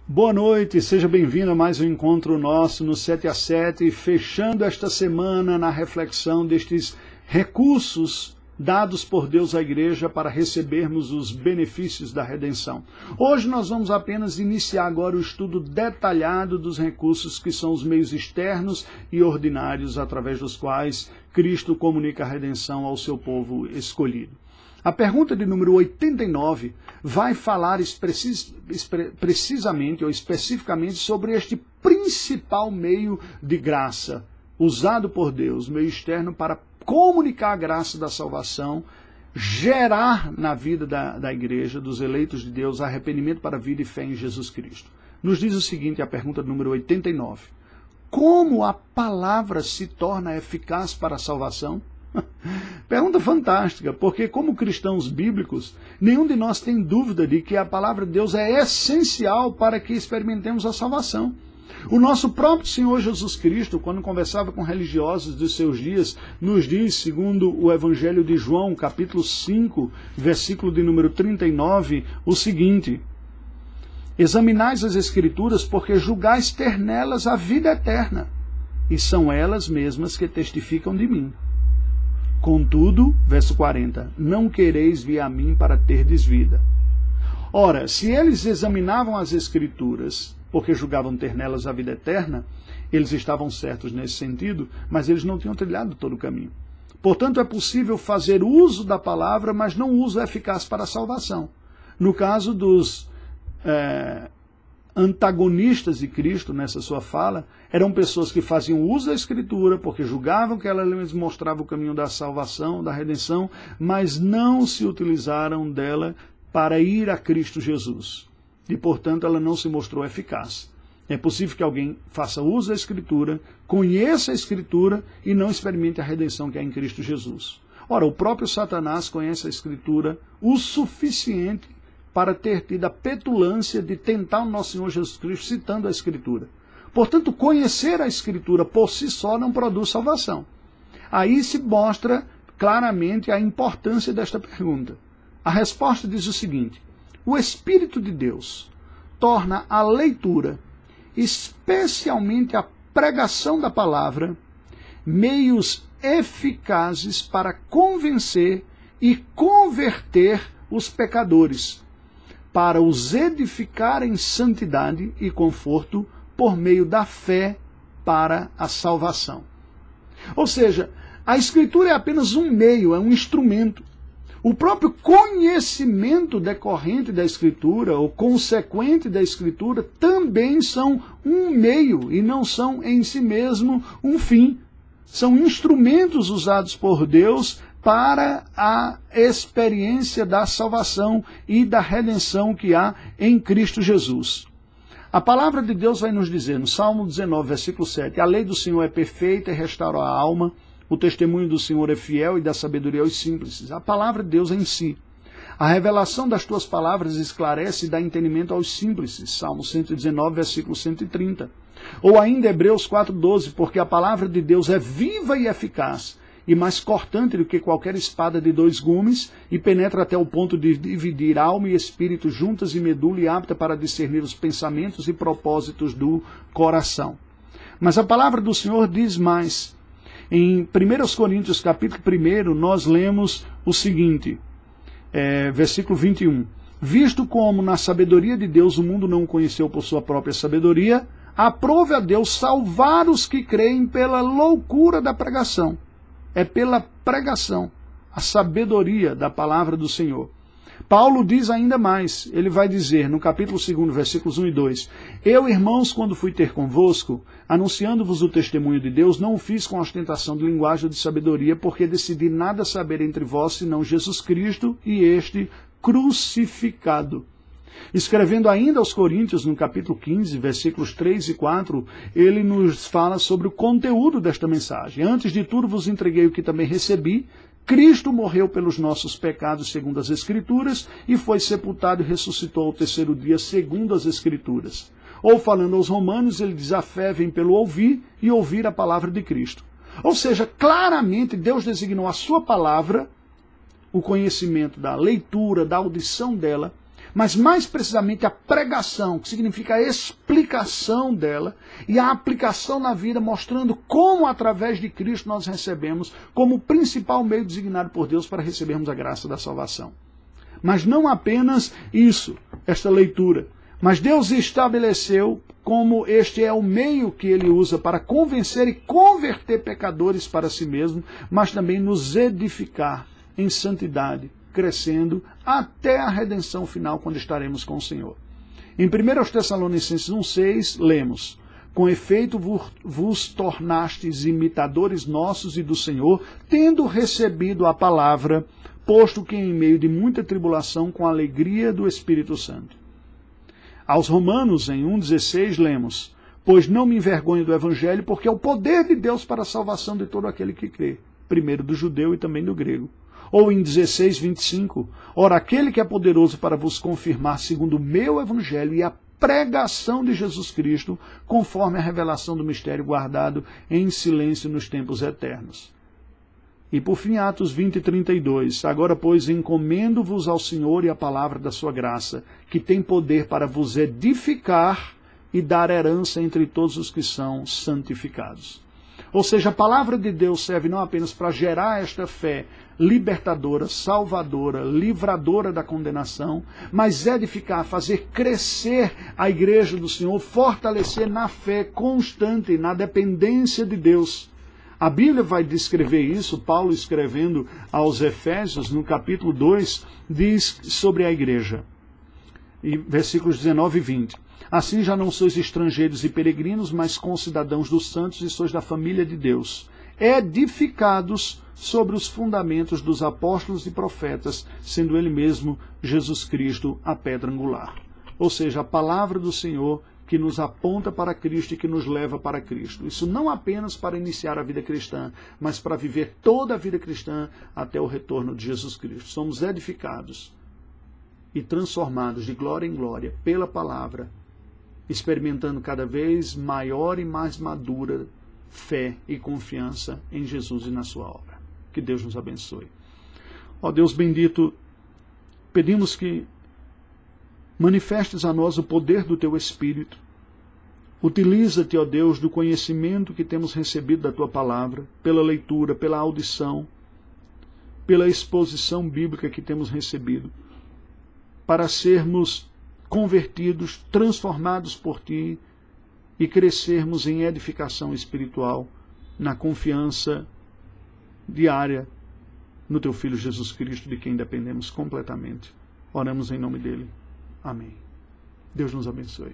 Boa noite, seja bem-vindo a mais um encontro nosso no 7 a 7, fechando esta semana na reflexão destes recursos dados por Deus à igreja para recebermos os benefícios da redenção. Hoje nós vamos apenas iniciar agora o estudo detalhado dos recursos que são os meios externos e ordinários através dos quais Cristo comunica a redenção ao seu povo escolhido. A pergunta de número 89 vai falar precisamente ou especificamente sobre este principal meio de graça usado por Deus, meio externo para comunicar a graça da salvação, gerar na vida da igreja, dos eleitos de Deus, arrependimento para a vida e fé em Jesus Cristo. Nos diz o seguinte, a pergunta de número 89. Como a palavra se torna eficaz para a salvação? Pergunta fantástica, porque como cristãos bíblicos, nenhum de nós tem dúvida de que a palavra de Deus é essencial para que experimentemos a salvação. O nosso próprio Senhor Jesus Cristo, quando conversava com religiosos dos seus dias, nos diz, segundo o Evangelho de João, capítulo 5, versículo de número 39, o seguinte: examinais as Escrituras, porque julgais ter nelas a vida eterna, e são elas mesmas que testificam de mim. Contudo, verso 40, não quereis vir a mim para terdes vida. Ora, se eles examinavam as Escrituras, porque julgavam ter nelas a vida eterna, eles estavam certos nesse sentido, mas eles não tinham trilhado todo o caminho. Portanto, é possível fazer uso da palavra, mas não uso eficaz para a salvação. No caso dos antagonistas de Cristo, nessa sua fala, eram pessoas que faziam uso da Escritura, porque julgavam que ela lhes mostrava o caminho da salvação, da redenção, mas não se utilizaram dela para ir a Cristo Jesus. E, portanto, ela não se mostrou eficaz. É possível que alguém faça uso da Escritura, conheça a Escritura e não experimente a redenção que há em Cristo Jesus. Ora, o próprio Satanás conhece a Escritura o suficiente para ter tido a petulância de tentar o nosso Senhor Jesus Cristo citando a Escritura. Portanto, conhecer a Escritura por si só não produz salvação. Aí se mostra claramente a importância desta pergunta. A resposta diz o seguinte: o Espírito de Deus torna a leitura, especialmente a pregação da palavra, meios eficazes para convencer e converter os pecadores, para os edificar em santidade e conforto por meio da fé para a salvação. Ou seja, a Escritura é apenas um meio, é um instrumento. O próprio conhecimento decorrente da Escritura, ou consequente da Escritura, também são um meio e não são em si mesmo um fim. São instrumentos usados por Deus para a experiência da salvação e da redenção que há em Cristo Jesus. A palavra de Deus vai nos dizer, no Salmo 19, versículo 7, a lei do Senhor é perfeita e restaura a alma, o testemunho do Senhor é fiel e dá sabedoria aos simples. A palavra de Deus em si. A revelação das tuas palavras esclarece e dá entendimento aos simples. Salmo 119, versículo 130. Ou ainda Hebreus 4,12, porque a palavra de Deus é viva e eficaz, e mais cortante do que qualquer espada de dois gumes, e penetra até o ponto de dividir alma e espírito juntas e medula, e apta para discernir os pensamentos e propósitos do coração. Mas a palavra do Senhor diz mais. Em 1 Coríntios, capítulo 1, nós lemos o seguinte, versículo 21. Visto como na sabedoria de Deus o mundo não o conheceu por sua própria sabedoria, aprove a Deus salvar os que creem pela loucura da pregação. É pela pregação, a sabedoria da palavra do Senhor. Paulo diz ainda mais, ele vai dizer no capítulo 2, versículos 1 e 2, eu, irmãos, quando fui ter convosco, anunciando-vos o testemunho de Deus, não o fiz com ostentação de linguagem ou de sabedoria, porque decidi nada saber entre vós, senão Jesus Cristo e este crucificado. Escrevendo ainda aos Coríntios, no capítulo 15, versículos 3 e 4, ele nos fala sobre o conteúdo desta mensagem. Antes de tudo vos entreguei o que também recebi. Cristo morreu pelos nossos pecados segundo as Escrituras e foi sepultado e ressuscitou ao terceiro dia segundo as Escrituras. Ou falando aos romanos, ele diz, a fé vem pelo ouvir e ouvir a palavra de Cristo. Ou seja, claramente Deus designou a sua palavra, o conhecimento da leitura, da audição dela, mas mais precisamente a pregação, que significa a explicação dela e a aplicação na vida, mostrando como através de Cristo nós recebemos como o principal meio designado por Deus para recebermos a graça da salvação. Mas não apenas isso, esta leitura, mas Deus estabeleceu como este é o meio que ele usa para convencer e converter pecadores para si mesmo, mas também nos edificar em santidade, crescendo até a redenção final, quando estaremos com o Senhor. Em 1 Tessalonicenses 1,6, lemos: com efeito vos tornastes imitadores nossos e do Senhor, tendo recebido a palavra, posto que em meio de muita tribulação, com a alegria do Espírito Santo. Aos Romanos, em 1,16, lemos: pois não me envergonho do Evangelho, porque é o poder de Deus para a salvação de todo aquele que crê, primeiro do judeu e também do grego. Ou em 16:25, ora, aquele que é poderoso para vos confirmar segundo o meu Evangelho e a pregação de Jesus Cristo, conforme a revelação do mistério guardado em silêncio nos tempos eternos. E por fim, Atos 20:32, agora, pois, encomendo-vos ao Senhor e a palavra da sua graça, que tem poder para vos edificar e dar herança entre todos os que são santificados. Ou seja, a palavra de Deus serve não apenas para gerar esta fé libertadora, salvadora, livradora da condenação, mas edificar, fazer crescer a igreja do Senhor, fortalecer na fé constante, na dependência de Deus. A Bíblia vai descrever isso, Paulo escrevendo aos Efésios, no capítulo 2, diz sobre a igreja, e versículos 19 e 20. Assim já não sois estrangeiros e peregrinos, mas concidadãos dos santos e sois da família de Deus, edificados sobre os fundamentos dos apóstolos e profetas, sendo ele mesmo, Jesus Cristo, a pedra angular. Ou seja, a palavra do Senhor que nos aponta para Cristo e que nos leva para Cristo. Isso não apenas para iniciar a vida cristã, mas para viver toda a vida cristã até o retorno de Jesus Cristo. Somos edificados e transformados de glória em glória pela palavra, experimentando cada vez maior e mais madura fé e confiança em Jesus e na sua obra. Que Deus nos abençoe. Ó Deus bendito, pedimos que manifestes a nós o poder do Teu Espírito. Utiliza-te, ó Deus, do conhecimento que temos recebido da Tua palavra, pela leitura, pela audição, pela exposição bíblica que temos recebido, para sermos convertidos, transformados por Ti e crescermos em edificação espiritual, na confiança diária no Teu Filho Jesus Cristo, de quem dependemos completamente. Oramos em nome dEle. Amém. Deus nos abençoe.